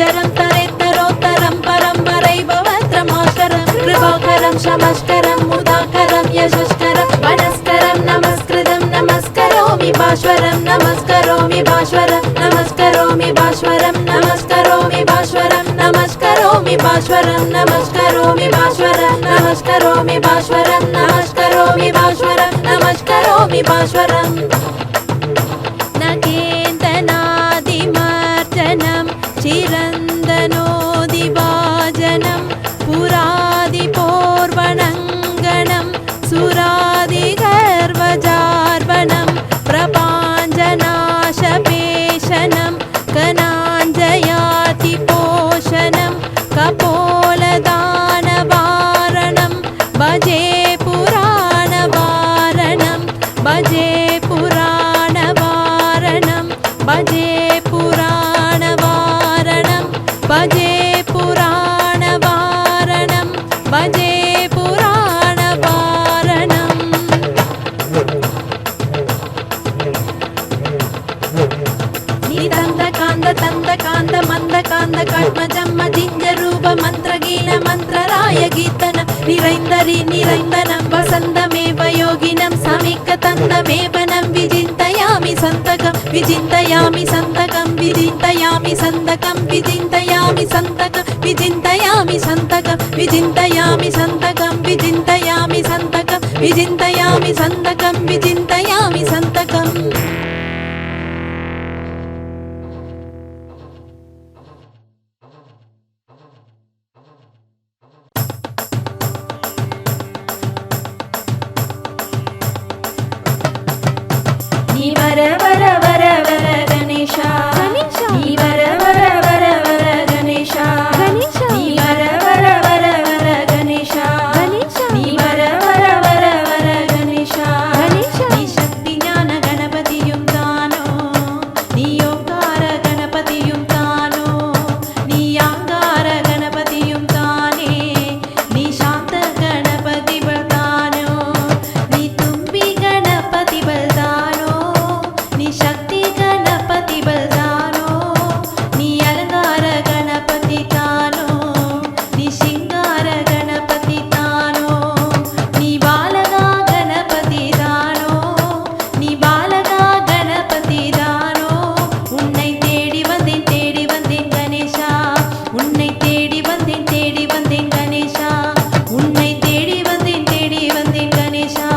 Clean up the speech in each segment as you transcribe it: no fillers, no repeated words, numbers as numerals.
ईश्वरं तरेतरोत्तरं परं वरैभवत्रमाशरं कृपाकरं शमस्करं मुदाकरं यशस्करं वनस्करं नमस्कृतं नमस्करोमि भास्वरं नमस्करोमि भास्वरं नमस्करोमि भास्वरं नमस्करोमि भास्वरं नमस्करोमि भास्वरं नमस्करोमि भास्वरं नमस्करोमि भास्वरं नमस्करोमि भास्वरं नमस्करोमि भास्वरं नगेन्दनादिमर्दनं चिरन्दनोदिभाजनं पुरादिपूर्वणङ्गनं सुरादिगर्वजार्वणं प्रपाञ्जनाशपेशनं कनाञ्जयातिपोषणं कपोलदानवारणं भजे पुराणवारणं भजे पुराणवारणं भजे पुराणवारणं भजे पुराणवारणं भजे पुराणवारणं निदन्तकान्त तन्तकान्त मन्दकान्त कट्मजम्म जिञ्जरूप मन्त्रगीन मन्त्रराय कीर्तन निरैन्दरि निरैन्दनं वसन्तमेव योगिनं समीकतन्दमेवनं विचिन्तयामि सन्तकं विचिन्तयामि सन्तकं विचिन्तयामि सन्तकं विचिन्तयामि सन्तकं विचिन्तयामि सन्तकं विचिन्तयामि सन्तकं विचिन्तयामि सन्तकं विचिन्तयामि सन्तकं विचिन्तयामि सन्तकम् वर वर वर वर गणेशा नी वर वर वर वर गणेशा नी वर वर वर वर गणेशा नी वर वर वर वर गणेशा नी शक्ति ज्ञान गणपतियुं तानो नी ओंकार गणपतियुं तानो नी आंगार गणपतियुं ताने नी शांत गणपति बलतानो नी तुम्बी गणपति बलतानो नी शक्ति गणपति बलदानो नी अलंकार गणपति तानो नी सिंगार गणपति तानो नी बालगा गणपति दानो नी बालगा गणपति दानो उन्नै தேடி வந்தேன் கணேசா உன்னை தேடி வந்தேன் கணேசா உன்னை தேடி வந்தேன் கணேசா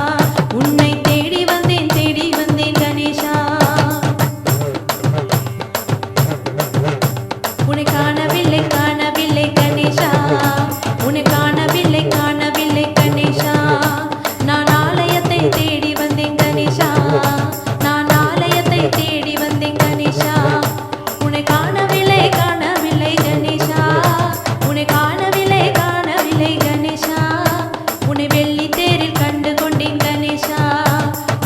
உன்னை தேடி வந்தேன் கணேசா உன்னை காணவில்லை கணேசா உன்னை காணவில்லை கணேசா நான் ஆலயத்தை தேடி வந்தேன் கணேசா நான் ஆலயத்தை தேடி வந்தேன் கணேசா உன்னை காணவில்லை கணேசா உன்னை காணவில்லை கணேசா உன்னை வெள்ளி தேரில் கண்டு கொண்டேன் கணேசா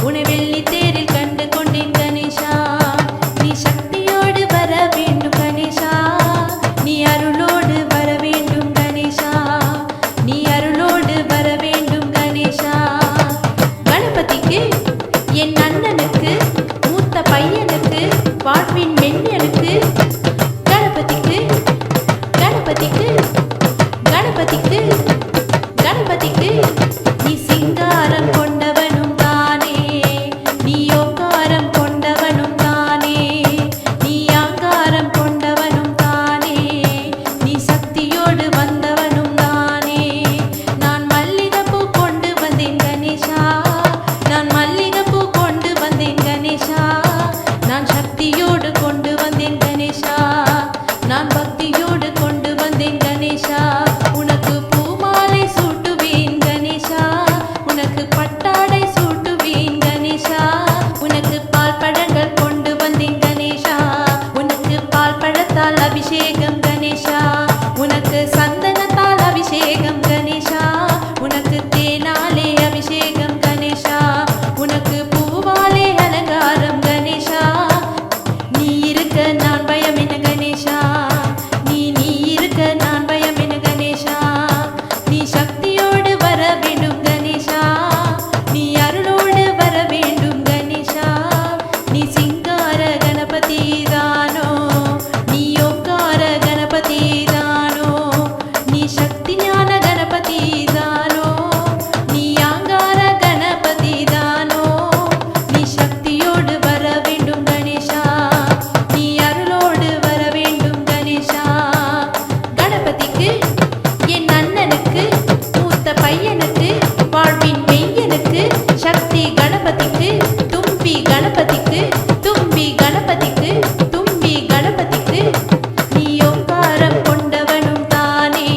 உன்னை வெள்ளி தேரில் கண்டு கொண்டேன் கணேசா நீ சக்தியோடு வர வேண்டும் கணேசா நீ அருளோடு வர வேண்டும் கணேசா நீ அருளோடு வர வேண்டும் கணேசா கணபதிக்கு என் அண்ணனுக்கு மூத்த பையனுக்கு வாழ்வின் மென்னனுக்கு கணபதிக்கு கணபதிக்கு கணபதிக்கு கணபதிக்கு நீ சிங்காரம் கொண்டவனும் தானே நீ ஓங்காரம் கொண்டவனும் தானே நீ ஆங்காரம் கொண்டவனும் தானே நீ சக்தியோடு வந்தவனும் தானே நான் மல்லிகைப்பூ கொண்டு வந்தேன் கணேசா நான் மல்லிகைப்பூ கொண்டு வந்தேன் கணேசா நான் சக்தியோடு கொண்டு வந்தேன் கணேசா கணபதிக்கு தும்பி கணபதிக்கு தும்பி கணபதிக்கு தும்பி கணபதிக்கு நீ ஓங்காரம் கொண்டவனும் தானே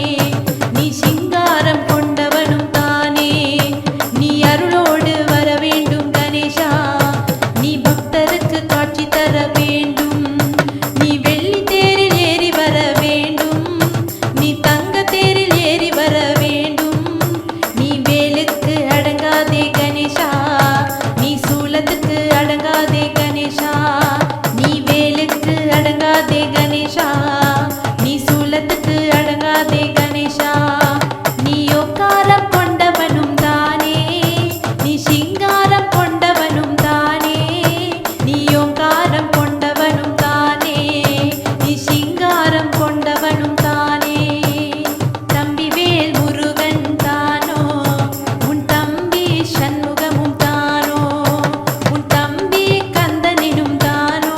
நீ சிங்காரம் கொண்டவனும் தானே நீ அருளோடு வர வேண்டும் கணேசா நீ பக்தருக்கு காட்சி தர வேண்டும் நீ வெள்ளி தேரில் ஏறி வர வேண்டும் நீ தங்க தேரில் ஏறி வர வேண்டும் நீ வேலுக்கு அடங்காதே கணேசா நீ சூலத்துக்கு அடங்காதே கணேசா நீ வேலுக்கு அடங்காதே கணேசா நீ சூலத்துக்கு அடங்காதே கணேசா நீ ஓங்காரம் கொண்டவனும் தானே நீ சிங்காரம் கொண்டவனும் தானே நீ ஓங்காரம் கொண்டவனும் தானே நீ சிங்காரம் கொண்டவனும் தானே தம்பி வேல் முருகன் தானோ உன் தம்பி சண்முகமும் தானோ உன் தம்பி கந்தனினும் தானோ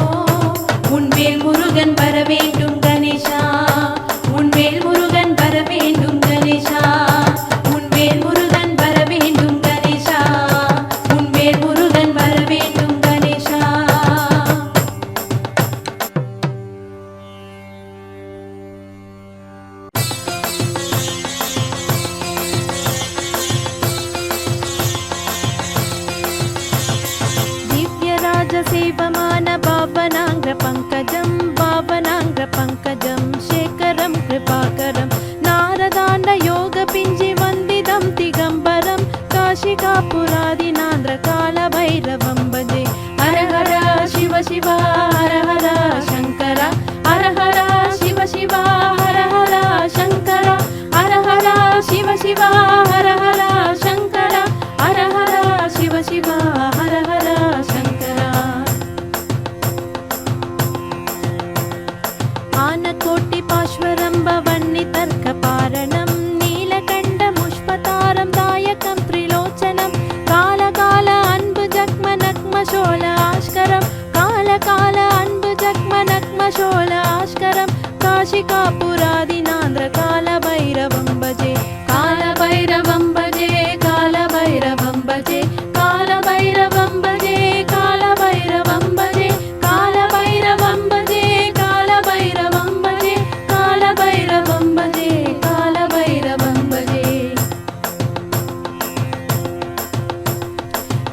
உன் வேல் முருகன் வர வேண்டும் கணேசா உன் வேல் முருகன் வர வேண்டும் கணேசா உன் வேல் முருகன் வர வேண்டும் கணேசா உன் வேல் முருகன் வர வேண்டும் கணேசா दिव्यराजसेवमान भावनाङ्ग्रपङ्कजं शेखरं कृपाकरं नारदाण्डयोगपिञ्जिवन्दितं दिगम्बरं काशिकापुरादिनान्द्रकालभैरवं भजे हर हर शिव शिव हर हर शङ्कर हर हर शिव शिव हर हर शङ्कर हर हर शिव शिव हर हर शङ्कर हर हर शिव शिव हर हर शङ्कर आनकोटि पार्श्वरम्भवन्नितर्कपारणं नीलकण्ठमुष्पतारं दायकं त्रिलोचनं कालकाल अன்பு जग्मनग्मशोल आश्करं कालकाल अன்பு जग्मनग्मशोल आश्करं काशिकापुरादिनान्द्रकालभैरवं भजे कालभैरवं भजे कालभैरवं भजे कालभैरवं भजे कालभैरवं भजे कालभैरवं भजे कालभैरवं भजे कालभैरवं भजे कालभैरवं भजे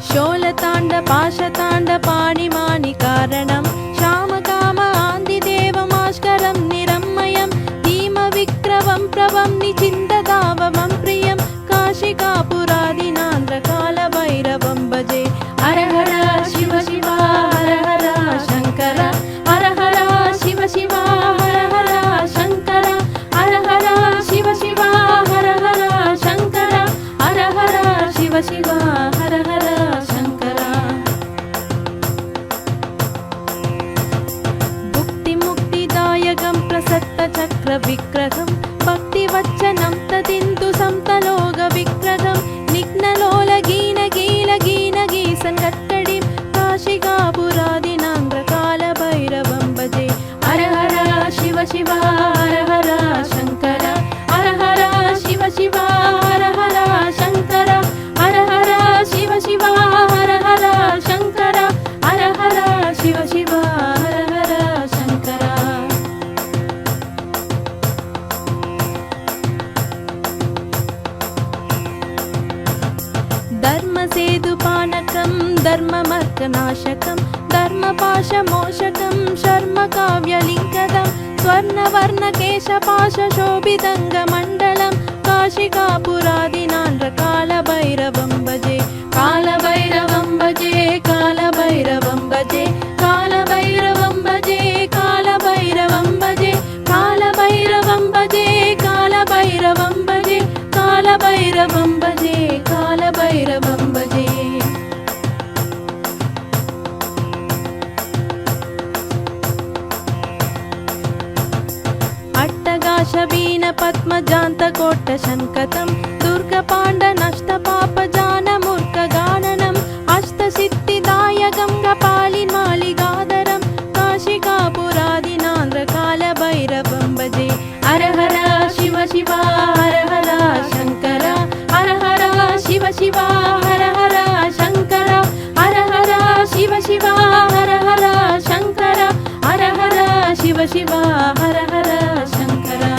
शोलताण्ड पाशताण्ड पाणिमानिकारणं श्यामकाम आन्दिदेवमाश्करं निरम्मयं धीमविक्रमं प्रभं निचिन्तदावमं प्रियं काशिकापुरादिनान्द्रकालभैरवं भजे हर हर शिव शिव हर हर शङ्कर हर हर शिव शिव हर हर शङ्कर हर हर शिव शिव हर हर शङ्कर हर हर शिव शिव हर हर शङ्कर भुक्तिमुक्तिदायकं प्रसक्तचक्रविग्रहं भक्तिवच्चनं तदिन्दु संतलोकविग्रहं निघ्नलोलगीनगीलगीनगीसङ्गट्टडिं काशिकापुरादिनान्द्रकालभैरवं भजे हर हर शिव शिव हर हर शङ्कर हर हर शिव शिव हर हर शङ्कर हर हर शिव शिव हर हर शङ्कर हर हर शिव शिव हर हर शङ्कर धर्मसेतुपानकं धर्ममर्कनाशकं धर्मपाशमोषकं शर्मकाव्यलिङ्गदं स्वर्णवर्णकेशपाशशोभितङ्गमण्डलं काशिकापुरादिनान्द्रकालभैरवं भजे कालभैरवं भजे कालभैरवं भजे कालभैरवं भजे कालभैरवं भजे कालभैरवं भजे कालभैरवं भजे कालभैरवं भजे कालभैरवं भजे अट्टगाशवीनपद्मजान्तकोट्टशङ्कतं दुर्गपाण्डनष्टपापजानमूर्खगाननम् अष्टसिद्धिदायकं कपालिमालिगाधरं काशिकापुरादिनान्द्रकालभैरवं भजे हर हर शिव शिव हर हर शङ्कर हर हर शिव शिव हर हर शङ्कर हर சிவா ஹர ஹர சங்கரா.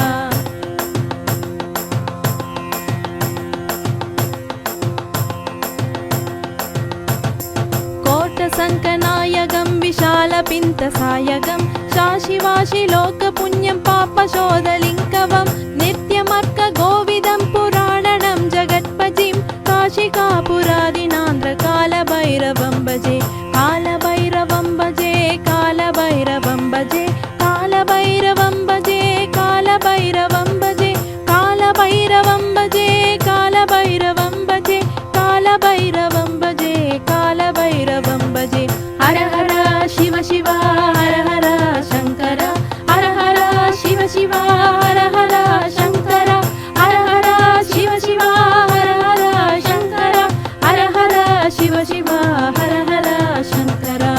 கோட்டசங்கநாயகம் விஷாலபிந்தசாயகம் சாசிவாசி லோகபுண்ணியம் பாபசோதலிங்கவம் நித்யமர்க்க கோவிதம் புராணனம் ஜகத்பஜிம் காஷிகாபுராதினாந்திர காலபைரவம் பஜே காலபைரவம் பஜே காலபைரவம் பஜே காலபைரவம் பஜே காலபைரவம் பஜே காலபைரவம் பஜே காலபைரவம் பஜே காலபைரவம் பஜே காலபைரவம் பஜே. ஹர ஹர சிவ சிவா ஹர ஹர சங்கரா ஹர ஹர சிவ சிவா ஹர ஹர சங்கரா ஹர ஹர சிவ சிவா ஹர ஹர சங்கரா ஹர ஹர சிவ சிவா ஹர ஹர சங்கரா.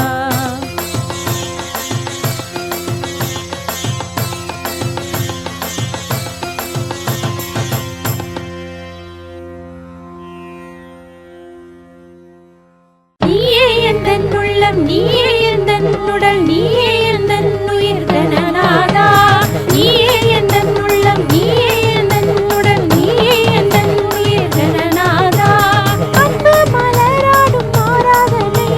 நீயே எந்தன் உள்ளம் நீயே எந்தன் உடல் நீயே எந்தன் உயிர் கணநாதா. நீயே எந்தன் உள்ளம் நீயே எந்தன் உடல் நீயே எந்தன் உயிர் கணநாதா. அன்பு மலராடும் ஆராதனை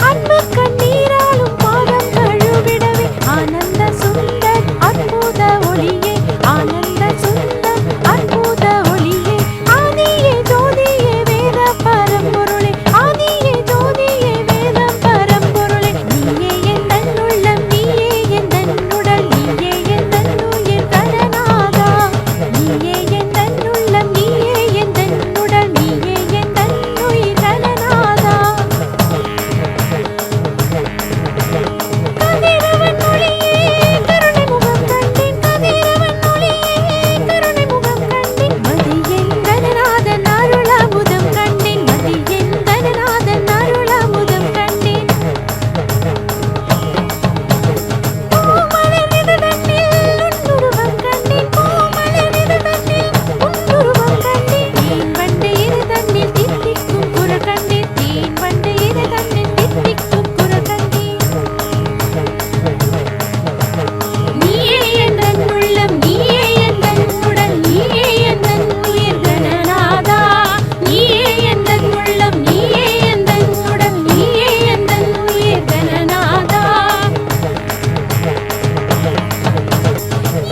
அன்பு கண்ணீராலும் பாதம் கழுவிடவே ஆனந்த சுந்தர் அற்புத ஒளியே ஆனந்த சுந்தர் அற்புத ஒளியே ஆதியே ஜோதியே வேத பரம்பொருளே ஆதியே ஜோதியே வேத பரம்பொருளே. நீயே எந்தன் உள்ளம் நீயே எந்தன் உடல் நீயே எந்தன் உயிர் கணநாதா. நீயே எந்தன் உள்ளம் நீயே எந்தன் உடல் நீயே எந்தன் உயிர் கணநாதா. கதிரவன் ஒளியே கருணை முகம் கண்டேன் கதிரவன் ஒளியே கருணை முகம் கண்டேன் மதியென் கணநாதன் அருளமுதம் கண்டேன் மதியென் கணநாதன் அருளமுதம் கண்டேன். பூமலர் இதழ்தன்னில் உன்னுருவம் கண்டேன் பூமலர் இதழ்தன்னில் உன்னுருவம் கண்டேன். தேன் வண்டு இதழ்தன்னில் தித்திக்கும் குரல் கண்டேன் தேன் வண்டு இதழ்தன்னில் தித்திக்கும் குரல் கண்டேன். நீயே எந்தன் உள்ளம் நீயே எந்தன் உடல் நீயே எந்தன் உயிர் கணநாதா. நீயே எந்தன் உள்ளம் நீயே எந்தன் உடல் நீயே எந்தன் உயிர் கணநாதா.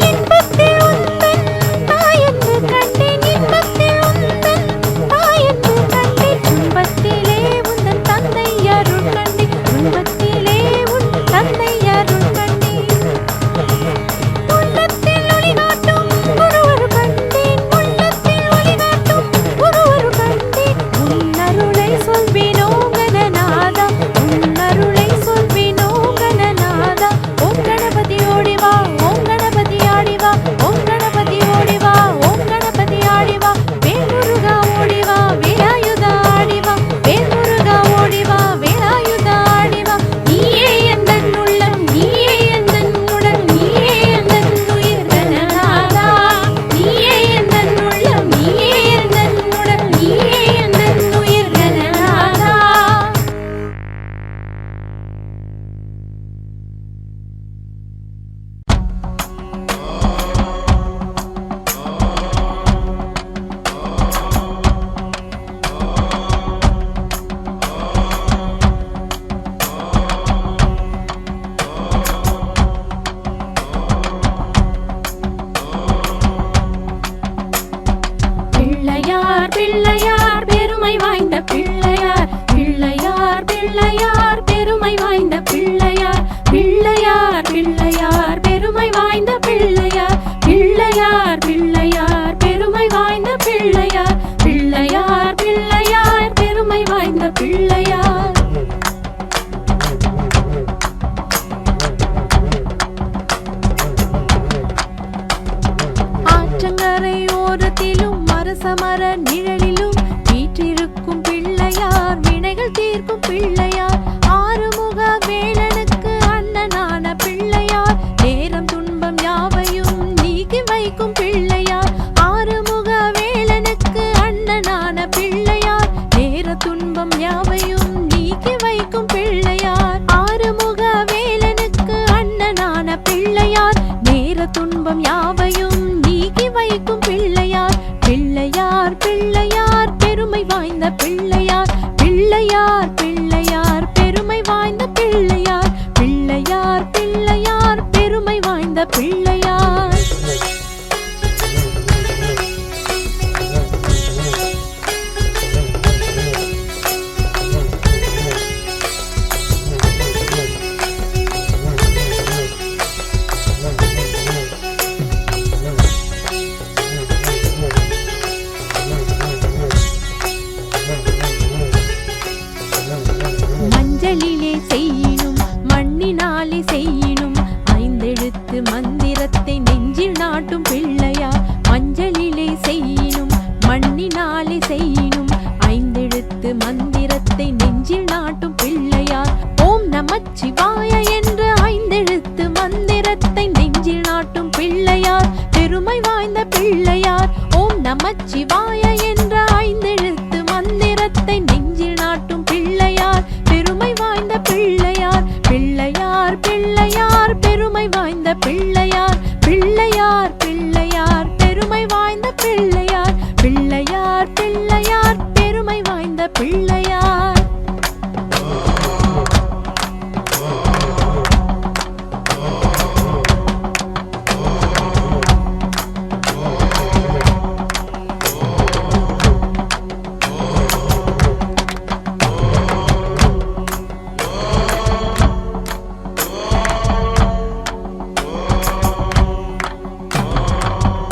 இன்பத்தில் உந்தன் தாயென்று கண்டேன் இன்பத்தில் உந்தன் தாயென்று கண்டேன் துன்பத்திலே உந்தன் தந்தை அருள் கண்டேன் துன்பத்திலே உன் தந்தை அருள் கண்டேன். உள்ளத்தில் ஒளி காட்டும் குருவரு கண்டேன் உள்ளத்தில் ஒளி காட்டும் குருவரு கண்டேன். உன் அருளை சொல்வேனோ கணநாதா உன் அருளை சொல்வேனோ கணநாதா. ஓம் கணபதி ஓடிவா ஓம் கணபதி ஆடிவா ஓம் கணபதி ஓடிவா ஓம் கணபதி ஆடிவா வேல்முருகா ஓடிவா வேலாயுதா ஆடிவா வேல்முருகா ஓடிவா வேலாயுதா ஆடிவா. நீயே எந்தன் உள்ளம் நீயே எந்தன் உடல் நீயே எந்தன் உயிர் கணநாதா. நீயே எந்தன் உள்ளம் நீயே எந்தன் உடல் நீயே எந்தன் உயிர் கணநாதா. பிள்ளையார் பிள்ளையார் பெருமை வாய்ந்த பிள்ளையார் பிள்ளையார் பிள்ளையார் பெருமை வாய்ந்த பிள்ளையார் பிள்ளையார் பிள்ளையார் பெருமை வாய்ந்த பிள்ளையார் பிள்ளையார் பிள்ளையார் பெருமை வாய்ந்த பிள்ளையார் பிள்ளையார் பிள்ளையார் பெருமை வாய்ந்த பிள்ளையார். ஆற்றங்கரை ஓரத்திலும் அரசமர நிழலிலும் வீற்றிருக்கும் பிள்ளையார் வினைகள் தீர்க்கும் பிள்ளையார் ஆறுமுக வேலனுக்கு அண்ணனான பிள்ளையார் நேரம் துன்பம் யாவையும் நீக்கி வைக்கும் பிள்ளையார் ஆறுமுக வேலனுக்கு அண்ணனான பிள்ளையார் நேர துன்பம் யாவையும் நீக்கி வைக்கும் பிள்ளையார் ஆறுமுக வேலனுக்கு அண்ணனான பிள்ளையார் மஞ்சளிலே செய்யினும் மண்ணினாலே செய்யினும் ஐந்தெழுத்து மந்திரத்தை நெஞ்சில் நாட்டும் பிள்ளையார். மஞ்சளிலே செய்யினும் மண்ணினாலே செய்யினும் ஐந்தெழுத்து மந்திரத்தை நெஞ்சில் நாட்டும் பிள்ளையார். ஓம் நமச்சிவாய என்ற ஐந்தெழுத்து மந்திரத்தை நெஞ்சில் நாட்டும் பிள்ளையார். பெருமை வாய்ந்த பிள்ளையார். ஓம் நமச்சிவாய என்ற ஐந்தெழுத்து மந்திரத்தை நெஞ்சில் நாட்டும் பிள்ளையார். பெருமை வாய்ந்த பிள்ளையார். பிள்ளையார் பிள்ளையார் பெருமை வாய்ந்த பிள்ளையார். பிள்ளையார் பிள்ளையார் பெருமை வாய்ந்த பிள்ளையார். பிள்ளையார் பிள்ளையார் பெருமை வாய்ந்த பிள்ளையார்.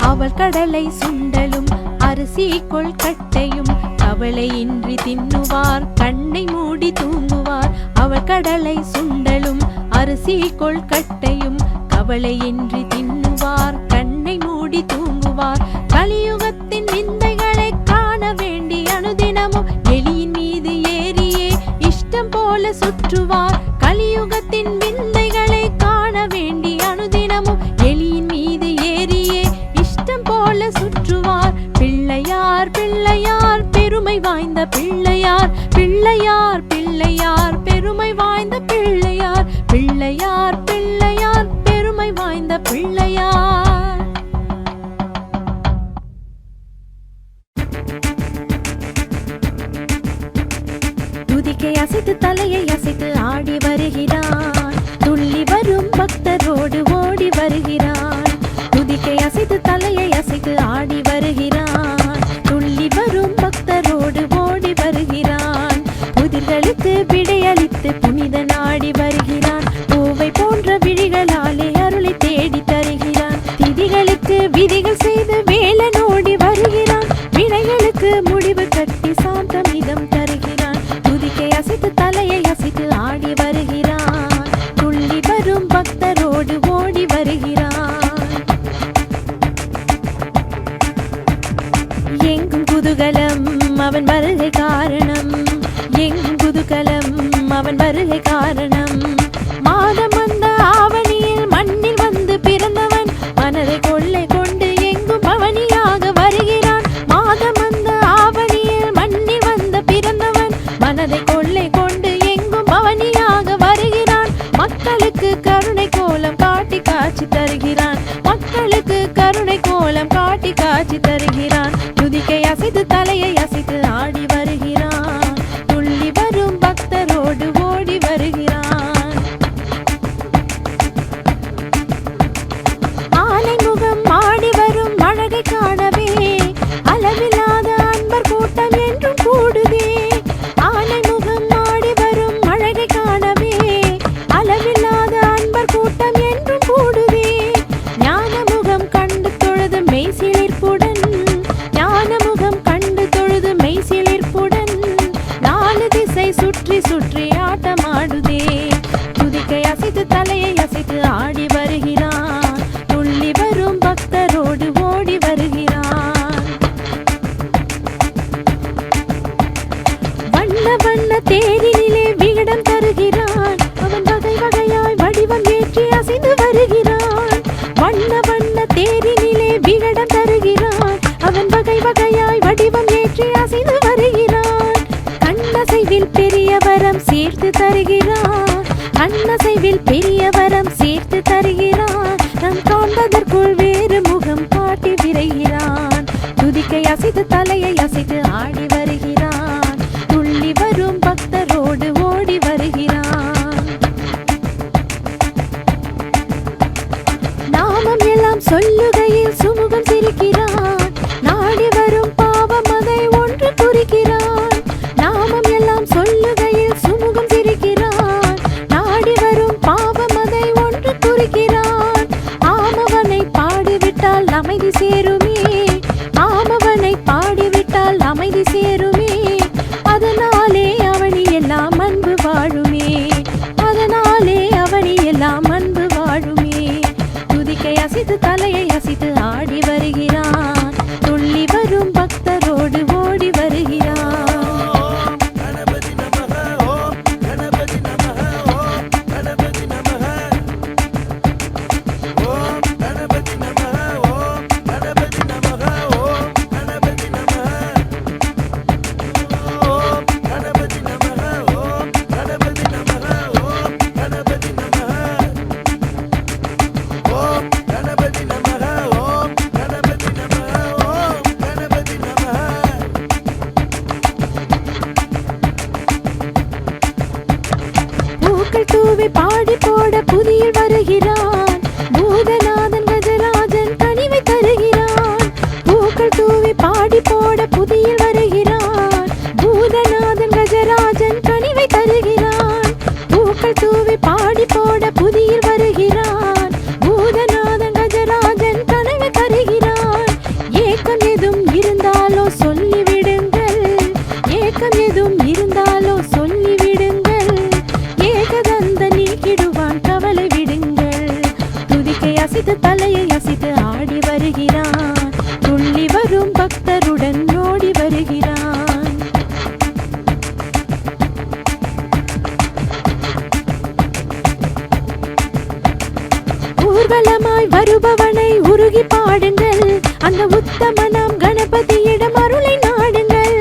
அவள் கடலை சுண்டலும் அரிசி கொள்கட்டையும் கவலையின்றி தின்னுவார் கண்ணை மூடி தூங்குவார். அவள் கடலை சுண்டலும் அரிசி கொள்கட்டையும் கவலையின்றி தின்னுவார் கண்ணை மூடி தூங்குவார். கலியுகத்தின் நிந்தைகளை காண வேண்டி அனுதினமும் எலியின் மீது ஏறியே இஷ்டம் போல சுற்றுவார். கலியுகத்தின் விந்தைகளை காண வேண்டி அனுதினமும் எலியின் மீது ஏறியே இஷ்டம் போல சுற்றுவார். பிள்ளையார் பிள்ளையார் பெருமை வாய்ந்த பிள்ளையார். பிள்ளையார் பிள்ளையார் பெருமை வாய்ந்த பிள்ளையார். பிள்ளையார் பிள்ளையார் பெருமை வாய்ந்த பிள்ளையார். துதிக்கை அசைத்து தலையை அசைத்து ஆடி வருகிறான். துள்ளி வரும் பக்தரோடு ஓடி வருகிறான். துதிக்கை அசைத்து தலையை அசைத்து ஆடி வருகிறான். துள்ளி வரும் பக்தரோடு ஓடி வருகிறான். புதிர்களுக்கு விடையளித்து புனித நாடி வருகிறான். பூவை போன்ற விழிகளாலே அருளை தேடி தருகிறான். திதிகளுக்கு விதிகள் செய்து வேலனோடி வருகிறான். வினைகளுக்கு முடிவு கட்டி சாந்தம் இதம் தருகிறான். துதிக்கை அசைத்து தலையை அசைத்து ஆடி வருகிறான். துள்ளி வரும் பக்தரோடு ஓடி வருகிறான். எங்கும் குதூகலம் அவன் வருகை காரணம். எங்கும் குதூகலம் அவன் வருகை காரணம். மாதம் வந்த ஆவணியில் மண்ணில் வந்து பிறந்தவன் மனதை கொள்ளை கொண்டு எங்கும் பவனியாக வருகிறான். மாதம் வந்த ஆவணியில் மண்ணில் வந்து பிறந்தவன் மனதை கொள்ளை கொண்டு எங்கும் பவனியாக வருகிறான். மக்களுக்கு கருணை கோலம் காட்டி காட்சி தருகிறான். மக்களுக்கு கருணை கோலம் காட்டி காட்சி தருகிறான். துதிக்கை அசைத்து தலையை அசைத்து ஆடி வருகிறான். துள்ளி வரும் பக்தரோடு ஓடி வருகிறான். ஆனை முகம் ஆடி வரும் அழகை காணவே அளவில்லாத அன்பர் கூட்டம் என்றும் கூடுதே. ஆனை முகம் ஆடி வரும் அழகை காணவே அளவில்லாத அன்பர் கூட்டம் என்றும் கூடுதே. ஞான முகம் கண்டு தொழுது மெய்சிலிர்ப்புடன். ஞான முகம் கண்டு தொழுது மெய்சிலிர்ப்புடன். நாலு திசை சுற்றி சுற்றி ஆட்டமாடுதே. துதிக்கை அசைத்து தலையை அசைத்து ஆடி வருகிறான். துள்ளி வரும் பக்தரோடு ஓடி வருகிறான். வண்ண வண்ண தேரினிலே விகடம் தருகிறான். அவன் வகை வகையாய் வடிவம் ஏற்றி அசைந்து வருகிறான். வண்ண வண்ண தேரினிலே விகடம் தருகிறான். அவன் வகை வகையாய் வடிவம் ஏற்றி அசைந்து வருகிறான். கண்ணசைவில் பெரிய வரம் சேர்த்து தருகிறான். கண்ணசைவில் பெரிய வரம் சேர்த்து தருகிறான். நம் காண்பதற்குள் வேறு முகம் காட்டி விரைகிறான். துதிக்கை அசைத்து தலையை அசைத்து ஆடி வருகிறான். துள்ளி வரும் பக்தரோடு ஓடி வருகிறான். நாமம் எல்லாம் சொல்லுகையில் சுமுகம் சிரிக்கிறான். நாடி வரும் பாவம் அதை ஒன்று குறிக்கிறான். நாமம் எல்லாம் சொல்லுகையில் சுமுகம் சிரிக்கிறான். நாடி வரும் பாவம் அதை ஒன்று குறிக்கிறான். ஆமவனை பாடிவிட்டால் அமைதி சேருமே. ஆமவனை பாடிவிட்டால் அமைதி சேருமே. அதனாலே அவனில் எல்லாம் அன்பு வாழுமே. அசைத்து தலையை அசைத்து ஆடி வருகிறான். துள்ளி வரும் பக்தரோடு ஓடி வருகிறான். தூவி பாடி போட புதியில் வருகிறான். பூதநாதன் கஜராஜன் கனிவை தருகிறான். பூக்கள் தூவி பாடி போட புதியில் வருகிறான். பூதநாதன் கஜராஜன் கனிவை தருகிறான். பூக்கள் தூவி பாடி போட புதியில் வருகிறான். பூதநாதன் கஜராஜன் கனிவை தருகிறான். ஏக்கம் எதும் இருந்தாலோ சொல்லிவிடுங்கள். ஏக்கம் எதும் இருந்தாலோ சொல்லிவிடுங்கள். ஏகதந்த நீக்கிடுவான் கவலை விடுங்கள். துதிக்கை அசைத்து தலையை அசைத்து ஆடி வருகிறான். துள்ளி வரும் பக்தருடன் ஓடி வருகிறான். ஊர்வலமாய் வருபவனை உருகி பாடுங்கள். அந்த உத்தமனாம் கணபதியிடம் அருளை நாடுங்கள்.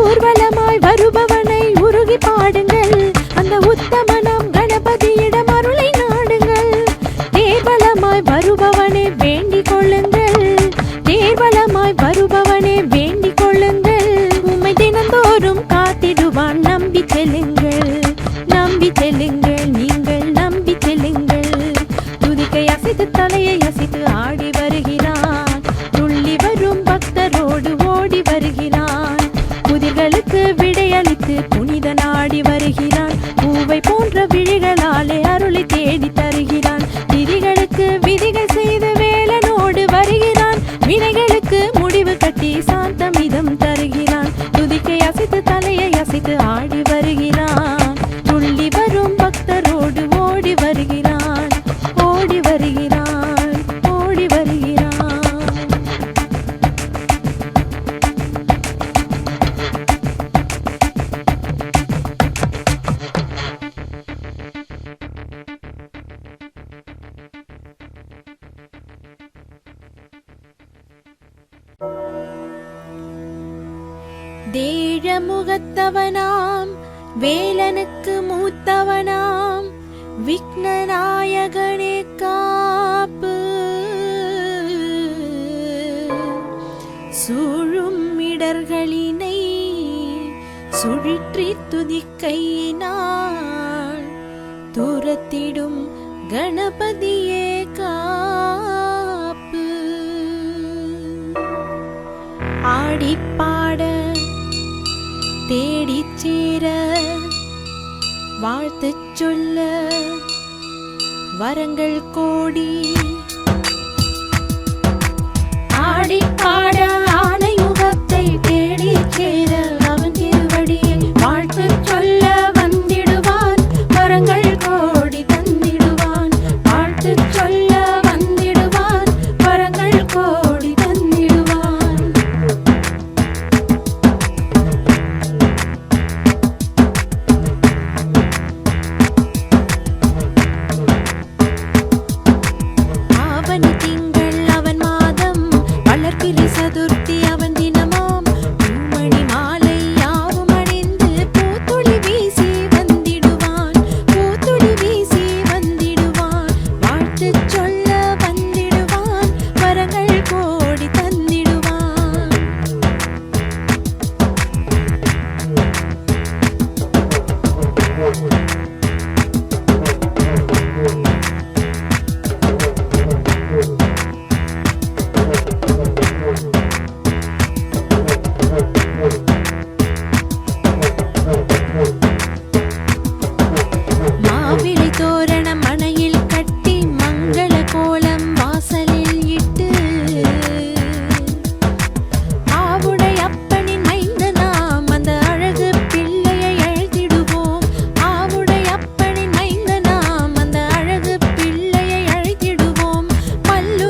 ஊர்வலமாய் வருபவனை உருகி பாடுங்கள். அந்த உத்தமனாம் கணபதியிடம் அருளை நாடுங்கள். தேர்வலமாய் வருபவனே வேண்டிக் கொள்ளுங்கள். தேர்வலமாய் வருபவனே வேண்டிக் கொள்ளுங்கள். உம்மை தினந்தோறும் காத்திடுவான். நம்பி செல்லுங்கள். நம்பி செல்லுங்கள். நீங்கள் நம்பி செல்லுங்கள். துதிக்கை அசைத்து தலையை அசைத்து ஆடி வருகிறான். துள்ளி வரும் பக்தரோடு ஓடி வருகிறான். புதிர்களுக்கு விடையளித்து புனித நாடி வருகிறான். பூவை போன்ற விழிகளாலே அருளை தேடி தருகிறான். விதிகளுக்கு விதிகள் செய்து வேலனோடு வருகிறான். வினைகளுக்கு முடிவு கட்டி சாந்தமிதம் தருகிறான். துதிக்கை அசைத்து தலையை அசைத்து ஆடி வருகிறான். துள்ளி வரும் பக்தரோடு ஓடி வருகிறான். ஓடி வருகிறான். ஓடி வருகிறான். தேழமுகத்தவனாம் வேலனுக்கு மூத்தவனாம் விக்னநாயகனே காப்பு. சூழும் இடர்களினை சுழற்றி துதிக்கையினால் துரத்திடும் கணபதியே காப்பு. ஆடிப்பாட தேடிச் சேர வாழ்த்துச் சொல்ல வரங்கள் கோடி. ஆடிப்பாட ஆனை முகத்தை தேடிச் சேர அவன் திருவடியை வாழ்த்துச் சொல்ல வந்திடுவான். வரங்கள் கோடி தந்திடுவான். வாழ்த்துச் சொல்ல வந்திடுவான். வரங்கள் கோடி தந்திடுவான். ஆவணி திங்கள் அவன் மாதம் வளர்பிறை சதுர்த்தி அவன் தினமாம். பூமணி மாலை யாவும் அணிந்து பூத்துளி வீசி வந்திடுவான். பூத்துளி வீசி வந்திடுவான். வாழ்த்துச் சொல்ல வந்திடுவான். வரங்கள் கோடி தந்திடுவான். மாவிளை தோரணம் மனையில் கட்டி மங்கள கோலம் வாசலில் இட்டு ஆவுடை அப்பனின் மைந்தனாம் அந்த அழகு பிள்ளையை அழைத்திடுவோம். ஆவுடை அப்பனின் மைந்தனாம் அந்த அழகு பிள்ளையை அழைத்திடுவோம். பல்லு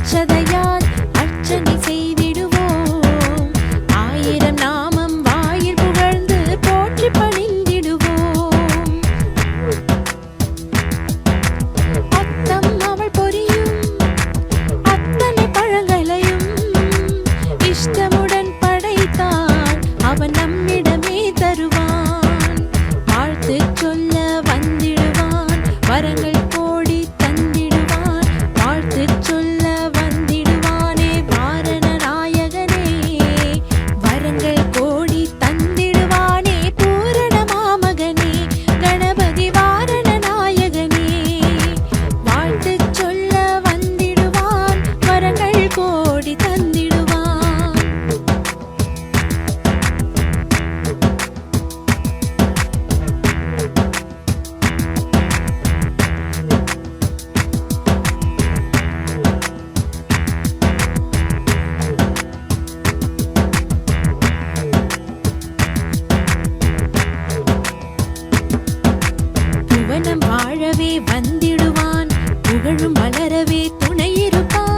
அச்சதையால் அர்ச்சனை செய்திடுவோம். 1000 நாமம் வாயில் புகழ்ந்து போற்றி பணிந்திடுவோம். அத்தம் அவள் பொரியும் அத்தனை பழங்களையும் இஷ்டமுடன் படைத்தால் அவன் நம்மிடமே தருவான். வாழ்த்து சொல்ல வந்திடுவான், வரங்கள் கோடி தந்திடுவான். வாழ்த்து சொல்ல வந்திடுவானே வாரண நாயகனே, வரங்கள் கோடி தந்திடுவானே பூரண மாமகனே, கணபதி வாரண நாயகனே. வாழ்த்து சொல்ல வந்திடுவான், வரங்கள் கோடி தந்திடுவான். புவனம் வாழவே வந்திடுவான், புகழும் வளரவே துணையிருப்பான்.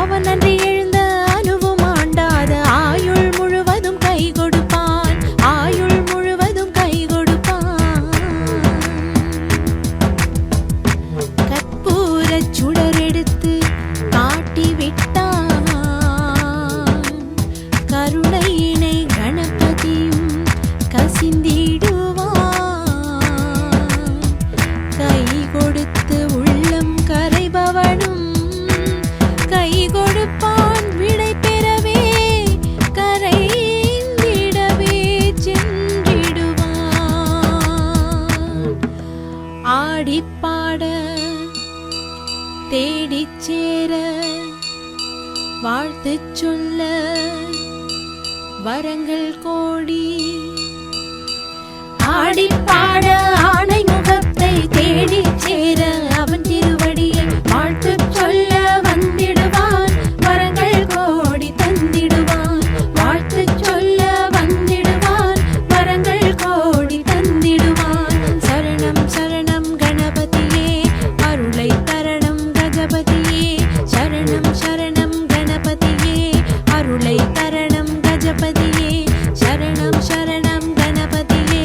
அவன் அன்றி எழுந்த அணுவும் ஆண்டாத ஆயுள் முழுவதும் கை கொடுப்பான், ஆயுள் முழுவதும் கை கொடுப்பான். கற்பூரச் சுடரெடுத்து காட்டி விட்டான், கருணையினை கணபதியும் கசிந்திடுவான். கை கொடுத்து உள்ளம் கரைபவனும் கை கொடுப்பான், விடை பெறவே கரைந்திடவே சென்றிடுவான். ஆடிப்பாட தேடிச் சேர வாழ்த்துச் சொல்ல வரங்கள் கோடி. ஆடிப்பாட ஆணை முகத்தை தேடிச் சேர அவன் திருவடியை வாழ்த்துச் சொல்ல வந்திடுவான், வரங்கள் கோடி தந்திடுவான். வாழ்த்துச் சொல்ல வந்திடுவான், வரங்கள் கோடி தந்திடுவான். சரணம் சரணம் கணபதியே, அருளை தரணம் கஜபதியே. சரணம் சரணம் கணபதியே, அருளை தரணம் கஜபதியே. சரணம் சரணம் கணபதியே,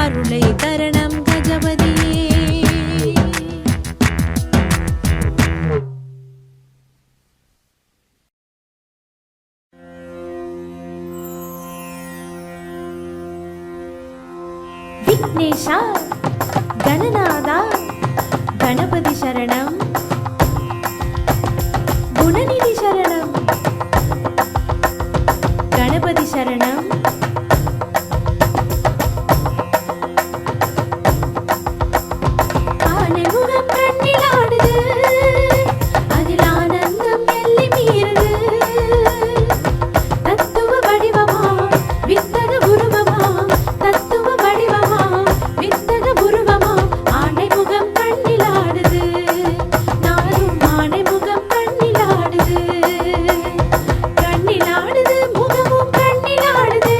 அருளை தரணம் கஜபதியே. விக்னேஷா கணநாதா கணபதி சரணம், குணநிதி சரணம் கணபதி சரணம். ஆனை முகம் கண்ணில் ஆடுது, அதில் ஆனந்தம் எல்லை மீறுது. தத்துவ வடிவமா வித்தக உருவமா, தத்துவ வடிவமா வித்தக உருவமா. ஆனை முகம் கண்ணில் ஆடுது, நானும் ஆனை முகம் கண்ணில் ஆடுது. கண்ணில் ஆடுது, முகமும் கண்ணில் ஆடுது.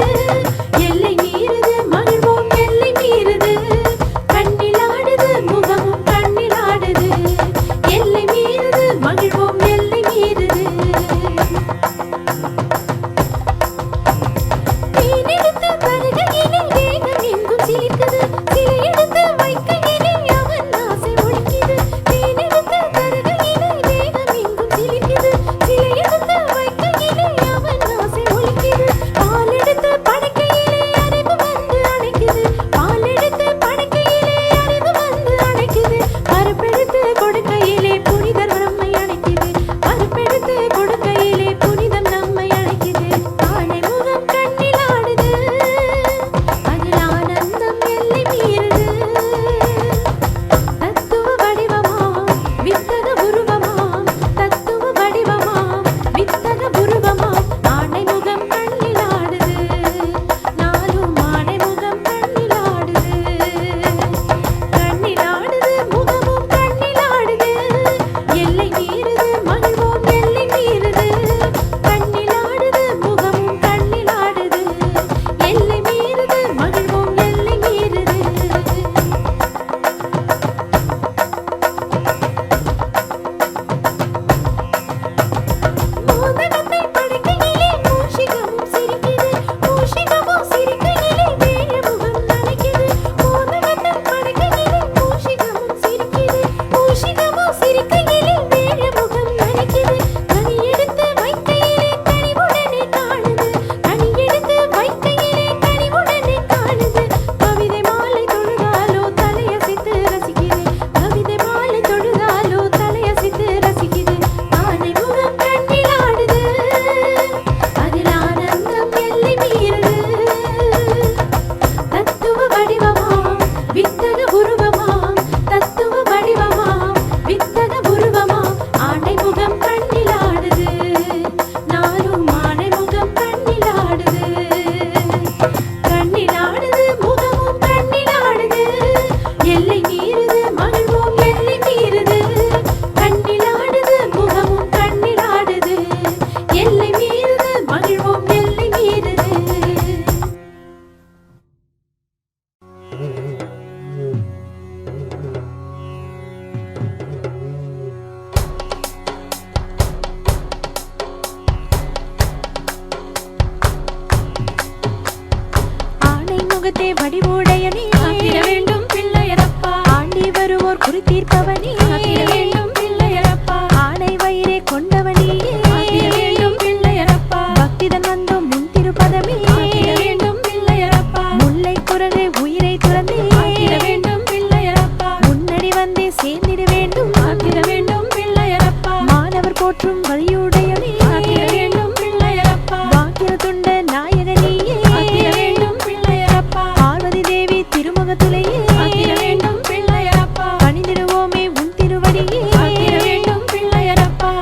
வடிவுடையனே காத்திட வேண்டும் பிள்ளையரப்பா ஆண்டி வருவோர் குறித்தீர்ப்பவனே காத்திட வேண்டும் பிள்ளையரப்பா ஆனை வயிறே கொண்டவனே காத்திட வேண்டும் பிள்ளையரப்பா பக்திதன் வந்தோம் முன் திருப்பதமே காத்திட வேண்டும் பிள்ளையரப்பா முல்லை குரங்கு உயிரை துறந்தே காத்திட வேண்டும் பிள்ளையரப்பா முன்னடி வந்தே சேர்ந்திட வேண்டும் காத்திட வேண்டும் பிள்ளையரப்பா மாணவர் போற்றும் வழியுடையனே காத்திட வேண்டும் பிள்ளையரப்பா வாக்கிய துண்ட நாயகனியே காத்திட வேண்டும் பிள்ளையரப்பா பார்வதி தேவி திருமுகத்துலையே காத்திட வேண்டும் பிள்ளையரப்பா பணிந்திடுவோமே உன் திருவடியே காத்திட வேண்டும் பிள்ளையரப்பா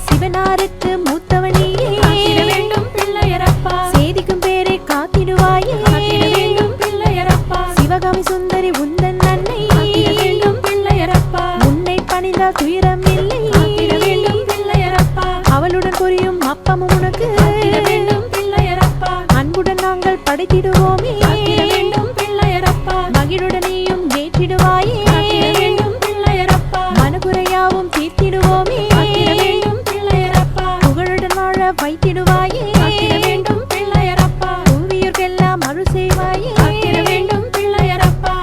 சிவனாருக்கு மூத்தவனியே காத்திட வேண்டும் பிள்ளையரப்பா சேதிக்கும் பேரை காத்திடுவாயே காத்திட வேண்டும் பிள்ளையரப்பா சிவகாமி சுந்தரி உந்தன் அன்னை காத்திட வேண்டும் பிள்ளையரப்பா உன்னை பணிந்தால் துயரம் இல்லை காத்திட வேண்டும் பிள்ளையரப்பா அவளுடன் புரியும் அப்பமும் உனக்கு காத்திட வேண்டும் பிள்ளையரப்பா அன்புடன் நாங்கள் படைத்திடுவோமே காத்திட வேண்டும் பிள்ளையரப்பா மகிழுடனேயும் ஏற்றிடுவாயே காத்திட வேண்டும் பிள்ளையரப்பா மனக்குறையாவும் தீர்த்திடுவோமே காத்திட வேண்டும் பிள்ளையரப்பா புகழுடன் வாழ வைத்திடுவாயே காத்திட வேண்டும் பிள்ளையரப்பா பூவியர்க்கெல்லாம் அருள் செய்வாயே காத்திட வேண்டும் பிள்ளையரப்பா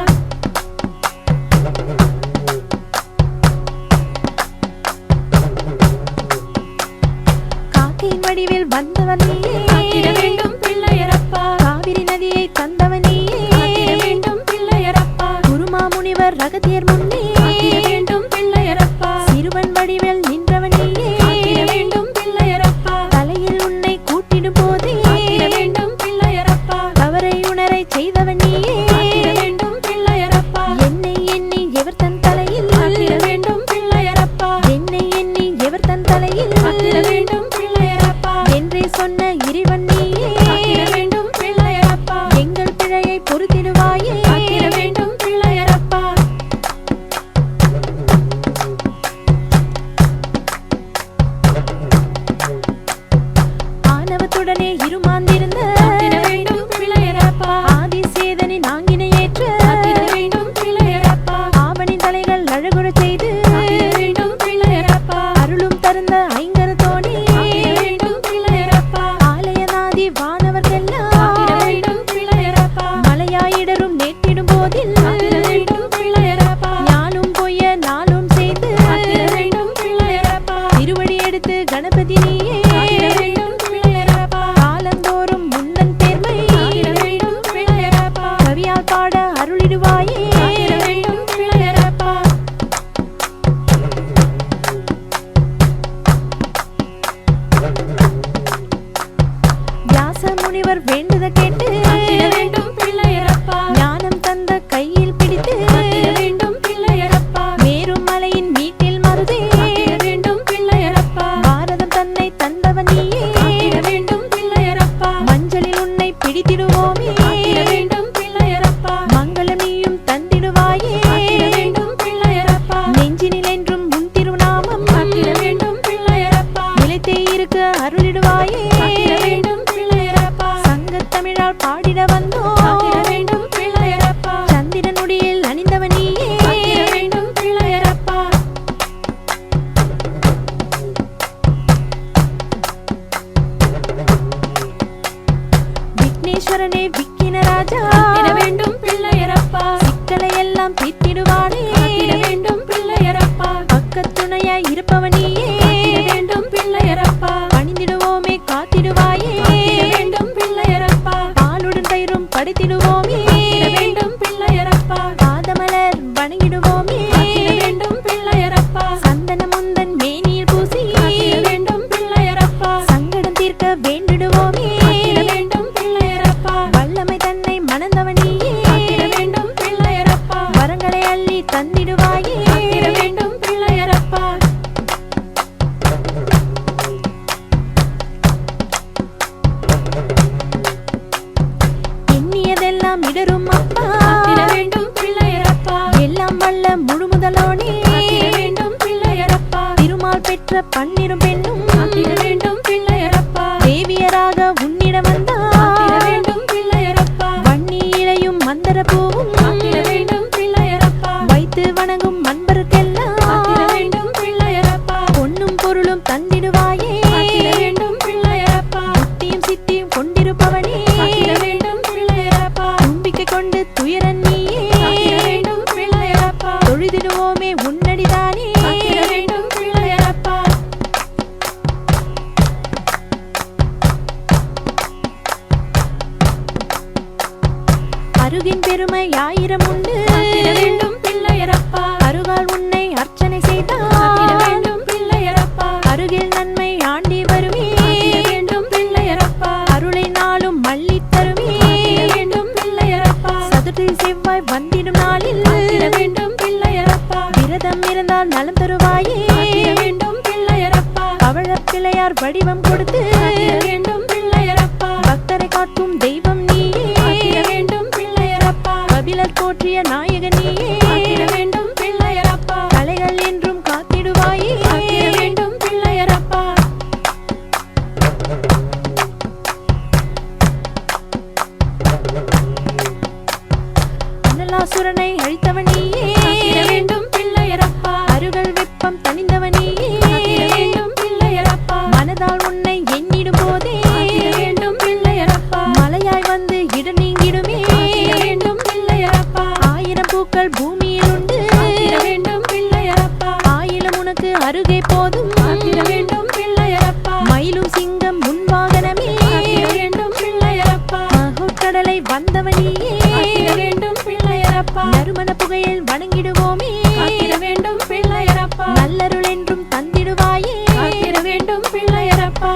காக்கையின் வடிவில் வந்தவனியே காத்திட வேண்டும் பிள்ளையரப்பா காவிரி நதியை தந்தவனியே காத்திட வேண்டும் பிள்ளையரப்பா குருமாமுனிவர் ரகத்தியர் முன்னே காத்திட வேண்டும் பிள்ளையரப்பா சிறுவன் வடிவில் நின்றவனியே காத்திட வேண்டும் பிள்ளையரப்பா தலையில் உன்னை கூட்டிடும் போதே காத்திட வேண்டும் பிள்ளையரப்பா தவறை உணரை செய்தவனியே காத்திட வேண்டும் பிள்ளையரப்பா என்னை எண்ணி எவர் தன் தலையில் காத்திட வேண்டும் பிள்ளையரப்பா என்னை எண்ணி எவர் தன் தலையில் காத்திட வேண்டும் பிள்ளையரப்பா என்றே சொன்ன இறைவன் நீயே காத்திட வேண்டும் பிள்ளையரப்பா எங்கள் பிழையை பொறுத்திடுவாயே காத்திட வேண்டும் பிள்ளையரப்பா ஆணவத்துடனே இருமாந்திருந்த காத்திட வேண்டும் பிள்ளையரப்பா ஆதிசேதனை நாங்கினை ஏற்ற காத்திட வேண்டும் பிள்ளையரப்பா ஆவணி தலைகள் அழகுறச் செய்து காத்திட வேண்டும் பிள்ளையரப்பா அருளும் தருந்த ஐங்கரத்தோனே காத்திட வேண்டும் பிள்ளையரப்பா ஆலயநாதி வானவர்க்கெல்லாம் காத்திட வேண்டும் பிள்ளையரப்பா மலையாயிடரும் நேற்றிடும் போதில் காத்திட வேண்டும் பிள்ளையரப்பா ஞானும் பொய்ய நாளும் செய்து காத்திட வேண்டும் பிள்ளையரப்பா திருவடி எடுத்து கணபதி நீயே காத்திட வேண்டும் பிள்ளையரப்பா காலந்தோறும் முன்னன் பெருமை காத்திட வேண்டும் பிள்ளையரப்பா கவியால் பாட அருளிடுவாயே காத்திட வேண்டும் பிள்ளையரப்பா வியாச முனிவர் வேண்டுத கேட்டு காத்திட வேண்டும் பிள்ளையரப்பா ஞானம் தந்த கையில் பிடித்து காத்திட வேண்டும் பிள்ளையரப்பா மேரும் மலையின் வீட்டில் மருதே காத்திட வேண்டும் பிள்ளையரப்பா பாரதம் தன்னை தந்தவன் நீயே காத்திட வேண்டும் பிள்ளையரப்பா மஞ்சளில் உன்னை பிடித்திடுவோமே காத்திட வேண்டும் பிள்ளையரப்பா மங்களம் நீயும் தந்திடுவாயே காத்திட வேண்டும் பிள்ளையரப்பா நெஞ்சினில் என்றும் உன் திருநாமம் காத்திட வேண்டும் பிள்ளையரப்பா நிலைத்தே இருக்க அருளிடுவாயே காத்திட வேண்டும் பிள்ளையரப்பா சங்கத் தமிழால் பாடிட வந்தோம் காத்திட வேண்டும் பிள்ளையரப்பா சந்திரன் முடியில் அணிந்தவன் நீயே காத்திட வேண்டும் பிள்ளையரப்பா விக்னேஸ்வரனே விக்கினராஜா காத்திட வேண்டும் பிள்ளையரப்பா சிக்கலை எல்லாம் தீர்த்திடுவானே காத்திட வேண்டும் பிள்ளையரப்பா பக்கத்துணையாய் இருப்பவனியே காத்திட வேண்டும் பிள்ளையரப்பா பணிந்திடுவோமே காத்திடுவாயே காத்திட வேண்டும் பிள்ளையரப்பா பாலுடன் தயிரும் படைத்திடுவோமே காத்திட வேண்டும் பிள்ளையரப்பா பாதமலர் வணங்கிடுவோமே காத்திட வேண்டும் பிள்ளையரப்பா சந்தன முந்தன் மேனியில் பூசி காத்திட வேண்டும் பிள்ளையரப்பா சங்கடம் தீர்க்க வேண்டிடுவோமே காத்திட வேண்டும் பிள்ளையரப்பா வல்லமை தன்னை மணந்தவனியே காத்திட வேண்டும் பிள்ளையரப்பா வரங்களை அள்ளி தந்திடுவாயே காத்திட வேண்டும் பிள்ளையரப்பா எண்ணியதெல்லாம் இடரும் அப்பா காத்திட வேண்டும் பிள்ளையரப்பா எல்லாம் வல்ல முழுமுதலோனே காத்திட வேண்டும் பிள்ளையரப்பா திருமால் பெற்ற பன்னிரும் பெண்ணும் காத்திட வேண்டும் பிள்ளையரப்பா தேவியராக உன்னிடம் வந்தார் காத்திட வேண்டும் பிள்ளையரப்பா வன்னி இலையும் மந்தர பூவும் காத்திட வேண்டும் பிள்ளையரப்பா வைத்து வணங்கும் அன்பருக்கெல்லாம் காத்திட வேண்டும் பிள்ளையரப்பா பொன்னும் பொருளும் தந்திடும் தெய்வமே உன்னடிதானே காத்திட வேண்டும் பிள்ளையரப்பா. அருகின் பெருமை 1000 உண்டு காத்திட வேண்டும் பிள்ளையரப்பா. அருகால் உன்னை அர்ச்சனை செய்தால் காத்திட வேண்டும் பிள்ளையரப்பா. அருகில் நன்மை ஆண்டி வருமே காத்திட வேண்டும் பிள்ளையரப்பா. அருளை நாளும் மல்லி தருமே காத்திட வேண்டும் பிள்ளையரப்பா. சதுர்த்தி செவ்வாய் வந்திடும் நாளில் காத்திட வேண்டும் பிள்ளையரப்பா. விரதம் இருந்தால் நலம் தருவாயே காத்திட வேண்டும் பிள்ளையரப்பா. பவழ பிள்ளையார் வடிவம் கொடுத்து காத்திட வேண்டும் பிள்ளையரப்பா. பக்தரை காட்டும் தெய்வம் நீயே காத்திட வேண்டும் பிள்ளையரப்பா. கபிலர் போற்றிய நாயகன் நீயே காத்திட வேண்டும் பிள்ளையரப்பா. கலைகள் என்றும் காத்திடுவாயே காத்திட வேண்டும் பிள்ளையரப்பா. அனலாசுரனை அழித்தவன் நீயே காத்திட வேண்டும் பிள்ளையரப்பா. அருகல் வெப்பம் தணிந்தவன் நீயே காத்திட வேண்டும் பிள்ளையரப்பா. மனதால் உன்னை எண்ணிடும் போதே காத்திட வேண்டும் பிள்ளையரப்பா. மலையாய் வந்து இடர் நீங்கிடுமே காத்திட வேண்டும் பிள்ளையரப்பா. 1000 பூக்கள் பூமியில் உண்டு காத்திட வேண்டும் பிள்ளையரப்பா. ஆயிலும் உனக்கு அருகே போதும் காத்திட வேண்டும் பிள்ளையரப்பா. மயிலும் சிங்கம் முன்வாகனமே காத்திட வேண்டும் பிள்ளையரப்பா. மகோற்கடலை வந்தவன் நீயே காத்திட வேண்டும் பிள்ளையரப்பா. நறுமண புகையில் வணங்கிடுவோமே காத்திட வேண்டும் பிள்ளையரப்பா. நல்லருள் என்றும் தந்திடுவாயே காத்திட வேண்டும் பிள்ளையரப்பா.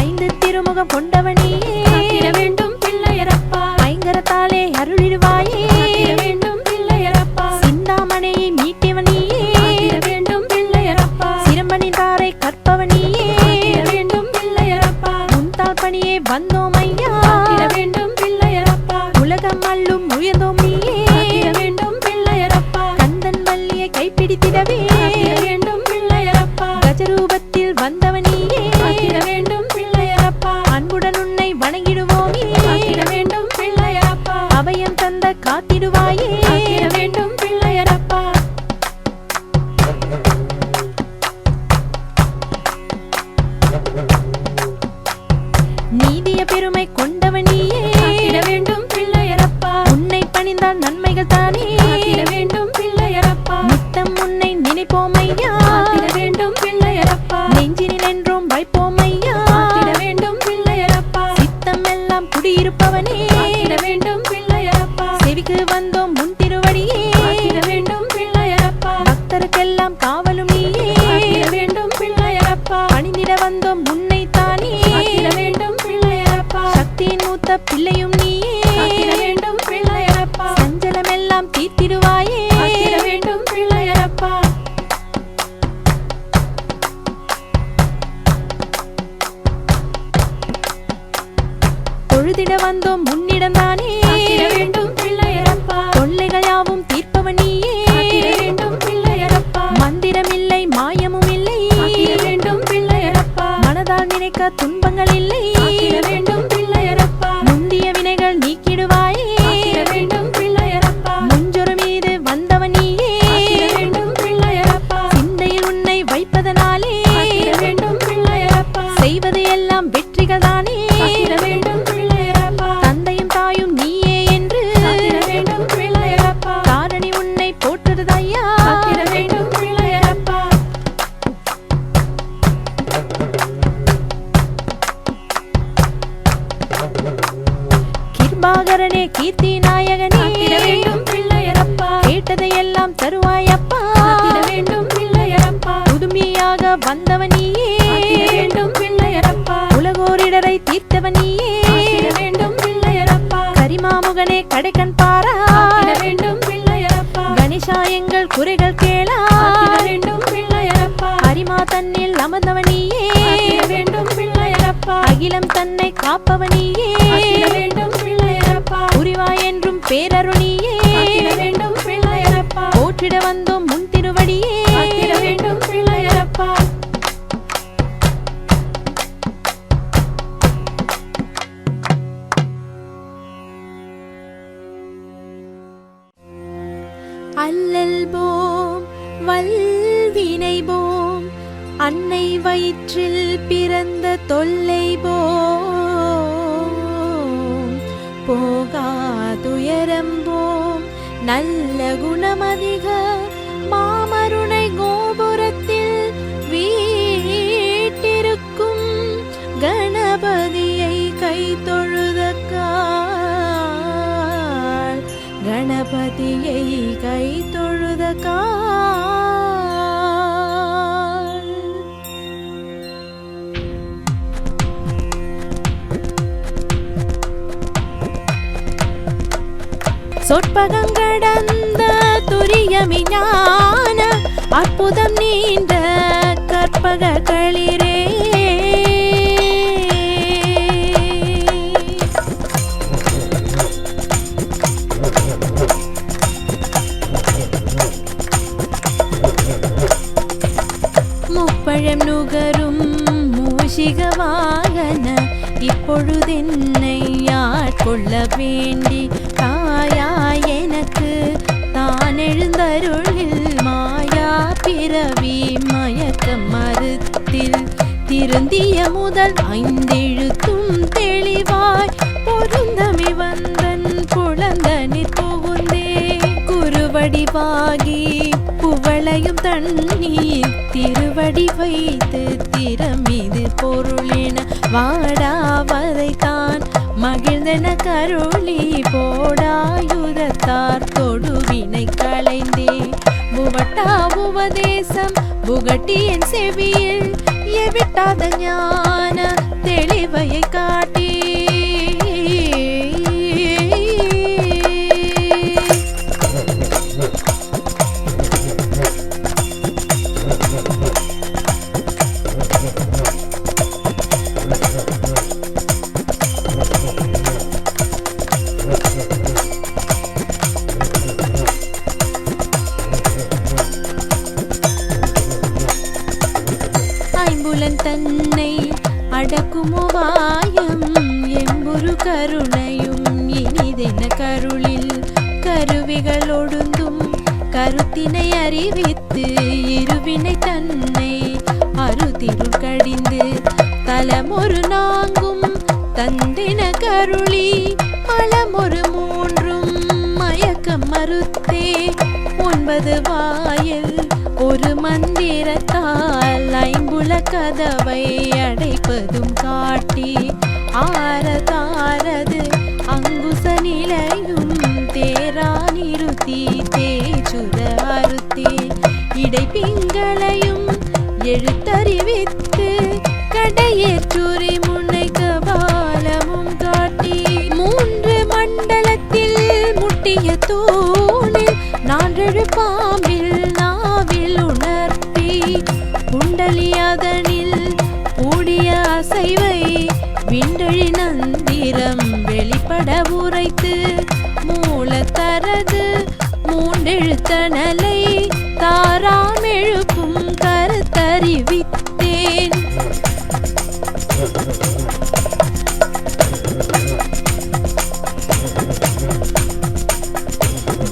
ஐந்து திருமுகம் கொண்டவனே காத்திட வேண்டும் பிள்ளையரப்பா. ஐங்கரத்தாலே அருளிடுவாயே காத்திட வேண்டும் பிள்ளையரப்பா. சிந்தாமணியை மீட்டவனியே காத்திட வேண்டும் பிள்ளையரப்பா. சிரம்பனின் தாரை கற்பவனியே காத்திட வேண்டும் பிள்ளையரப்பா. முந்தாள் பணியே வந்தோம் ஐயா காத்திட வேண்டும் பிள்ளையரப்பா. உலகம் அள்ளும் உயர்ந்தோம் நீயே காத்திட வேண்டும் பிள்ளையரப்பா. கந்தன் வள்ளியை கைப்பிடித்திடவே காத்திட வேண்டும் பிள்ளையரப்பா. கஜரூபத்தில் வந்தவனியே காத்திட வேண்டும் பிள்ளையரப்பா. அன்புடன் உன்னை வணங்கிடுவோமே காத்திட வேண்டும் பிள்ளையரப்பா. அபயம் தந்த காத்திடுவாயே காத்திட வேண்டும் பிள்ளையரப்பா. நீதிய பெருமை கொண்டவனியே காத்திட வேண்டும் பிள்ளையரப்பா. உன்னை பணிந்தால் நன்மைகள் தானே காத்திட வேண்டும் பிள்ளையரப்பா. நித்தம் உன்னை நினைப்போம் ஐயா காத்திட வேண்டும் பிள்ளையரப்பா. நெஞ்சினில் என்றும் வைப்போம் ஐயா காத்திட வேண்டும் பிள்ளையரப்பா. சித்தம் எல்லாம் குடியிருப்பவனே காத்திட வேண்டும் பிள்ளையரப்பா. செவிக்கு வந்தோம் முன் திருவடியே காத்திட வேண்டும் பிள்ளையரப்பா. பக்தருக்கெல்லாம் காவலும் நீயே காத்திட வேண்டும் பிள்ளையரப்பா. பணிந்திட வந்தோம் உன்னை தானே காத்திட வேண்டும் பிள்ளையரப்பா. சக்தியின் மூத்த பிள்ளையும் நீயே காத்திட வேண்டும் பிள்ளையரப்பா. சஞ்சலமெல்லாம் தீர்த்திடுவாயே காத்திட வேண்டும் பிள்ளையரப்பா. தொழுதிட வந்தோம் முன்னிடம் தானே காத்திட வேண்டும் பிள்ளையரப்பா. தொல்லைகள் யாவும் தீர்ப்பவன் நீயே காத்திட வேண்டும் பிள்ளையரப்பா. மந்திரம் இல்லை மாயமும் இல்லை காத்திட வேண்டும் பிள்ளையரப்பா. மனதால் நினைக்க துன்பங்கள் இல்லை காத்திட வேண்டும் பிள்ளையரப்பா. முந்திய வினைகள் நீக்கிடுவாயே காத்திட வேண்டும் பிள்ளையரப்பா. முஞ்சொரு மீது வந்தவன் நீயே காத்திட வேண்டும் பிள்ளையரப்பா. சிந்தையில் உன்னை வைப்பதனாலே காத்திட வேண்டும் பிள்ளையரப்பா. செய்வது எல்லாம் வெற்றிகள் தானே காத்திட வேண்டும் பிள்ளையரப்பா. தந்தையும் தாயும் நீயே என்று காத்திட வேண்டும் பிள்ளையரப்பா. தாரணி உன்னை போற்றுதையா காத்திட வேண்டும் பிள்ளையரப்பா. கிருபாகரனே கீர்த்தி நாயகனே காத்திட வேண்டும் பிள்ளையரப்பா. கேட்டதையெல்லாம் தருவாயப்பா காத்திட வேண்டும் பிள்ளையரப்பா. புதுமையாக வந்தவன் நீயே காத்திட வேண்டும் பிள்ளையரப்பா. உலகோரிடரை தீர்த்தவன் நீயே காத்திட வேண்டும் பிள்ளையரப்பா. கரிமாமுகனே கடைக்கண் பாரா காத்திட வேண்டும் பிள்ளையரப்பா. கணேசா எங்கள் குறைகள் கேளா காத்திட வேண்டும் பிள்ளையரப்பா. அரிமா தன்னில் அமர்ந்தவன் நீயே காத்திட வேண்டும் பிள்ளையரப்பா. அகிலம் தன்னை காப்பவன் நீயே காத்திட வேண்டும் பிள்ளையரப்பா. புரிவாய் என்றும் பேரருளியே காத்திட வேண்டும் பிள்ளையரப்பா. போற்றிட வந்தோம் முன் திருவடியே காத்திட வேண்டும் பிள்ளையரப்பா. அல்லல் போம் வல்வினை போம் அன்னை வயிற்றில் பிறந்த தொல்லை போம் போகா துயரம்போம் நல்ல குணமதிக மாமருணை கோபுரத்தில் வீட்டிருக்கும் கணபதியை கை தொழுதக்கால் கணபதியை கை தொழுதக்கால் சொற்பகங்கடந்த துரியமிஞான அற்புதம் நீண்ட கற்பக களிரே முப்பழம் நுகரும் மூஷிக வாகன இப்பொழுதென்னை ஆட்கொள்ள வேண்டி தாயாய் எனக்கு தான் எழுந்தருளில் மாயா பிறவி மயக்கம் மறுத்தில் திருந்திய முதல் ஐந்தெழுத்தும் தெளிவாய் பொருந்தமி வந்தன் புலந்தனிற் புகுந்தே குருவடிவாகி புவளையும் தண்ணீர் திருவடி வைத்து திறமிது பொருளின வாடாவதைத்தான் மகிழ்ந்தன கருளி போடாயுதத்தார் தொடுவினை களைந்தே புவட்டா உபதேசம் புகட்டியின் செவியில் எவிட்டாத ஞான தெளிவையை காட்டி தன்னை அடக்குமுவாயம் எம்புரு கருணையும் இனிதென கருளில் கருவிகளொடுந்தும் கருத்தினை அறிவித்து இருவினை தன்னை அருதிருள் கடிந்து தலமொரு நான்கும் தந்தின கருளி மலமொரு மூன்றும் மயக்கம் மறுத்தே 9 வாயில் ஒரு மந்திரத்தால் ஐம்புல கதவை அடைப்பதும் காட்டி ஆரதாரது அங்குச நிலையும் தேரா நிறுத்தி தேச்சுர அறுத்தே இடைப்பிங்களையும் எழுத்தறிவித்து கடையேற்றுரி முன்னை கபாலமும் காட்டி 3 மண்டலத்தில் முட்டிய தூணில் 4 பாம்பில் நாவில் உணர்த்தி குண்டலியதனில் கூடிய அசைவை விண்டழி நந்திரம் வெளிப்பட உரைத்து மூலத்தரது 3 எழுத்தனலை தாராம் எழுப்பும் கருத்தறிவித்தேன்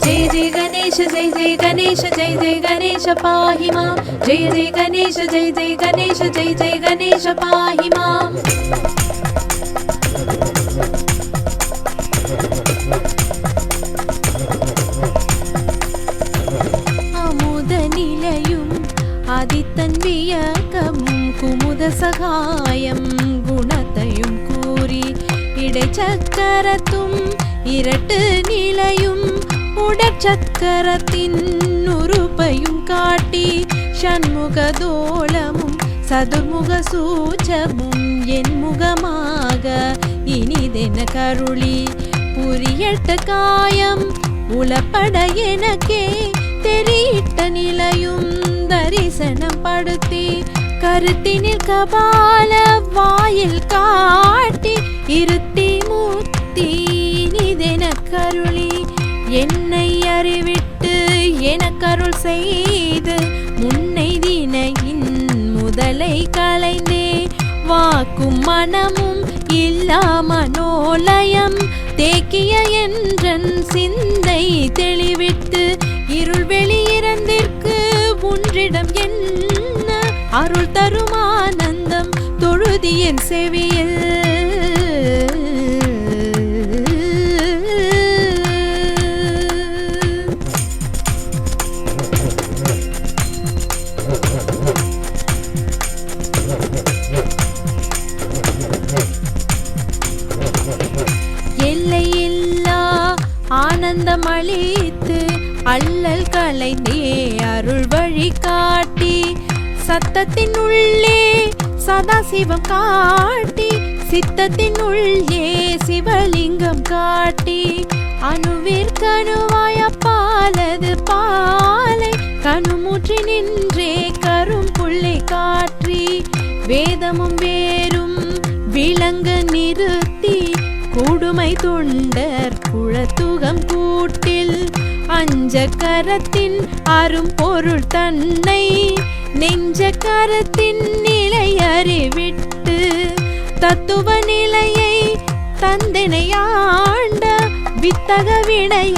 जय जय गणेश जय जय गणेश जय जय गणेश पाहि मां जय जय गणेश जय जय गणेश जय जय गणेश पाहि मां அமுத நிலையும் ஆதித்தன் வியக்கமும் குமுத சகாயம் குணத்தையும் கூறி இடைச்சக்கரத்தும் இரட்டு நிலையும் உடற்சக்கரத்தின் உறுப்பையும் காட்டி ஷண்முகதோளமும் சதுர்முக சூச்சமும் என் முகமாக இனிதென கருளி புரியட்ட காயம் உளப்பட எனக்கே தெரியிட்ட நிலையும் தரிசனம் படுத்தி கருத்தினில் கபால வாயில் காட்டி இருத்தி முத்தி இனிதென கருளி என்னை அறிவிட்டு எனக்கருள் செய்து முன்னை தினையின் முதலை களைந்தே வாக்கும் மனமும் இல்லா மனோலயம் தேக்கிய என்றன் சிந்தை தெளிவிட்டு இருள் வெளியிறந்திற்கு ஒன்றிடம் என்ன அருள் தரும் ஆனந்தம் தொழுதியன் செவியில் எல்லையில்லா ஆனந்தம் அளித்து அல்லல் களைந்தே அருள் வழி காட்டி சத்தத்தின் உள்ளே சதாசிவம் காட்டி சித்தத்தின் உள்ளே சிவலிங்கம் காட்டி அணுவிற்கணுவாய பாலது பாலை கணுமுற்றி நின்றே கரும் புள்ளை காற்றி வேதமும் வேறும் விளங்க நிறுத்தி கூடுமை தொண்டர் குழத்துகம் கூட்டில் அஞ்ச கரத்தின் அரும் பொருள் தன்னை நெஞ்ச கரத்தின் நிலை அறிவிட்டு தத்துவ நிலையை தந்தனையாண்ட வித்தக வினைய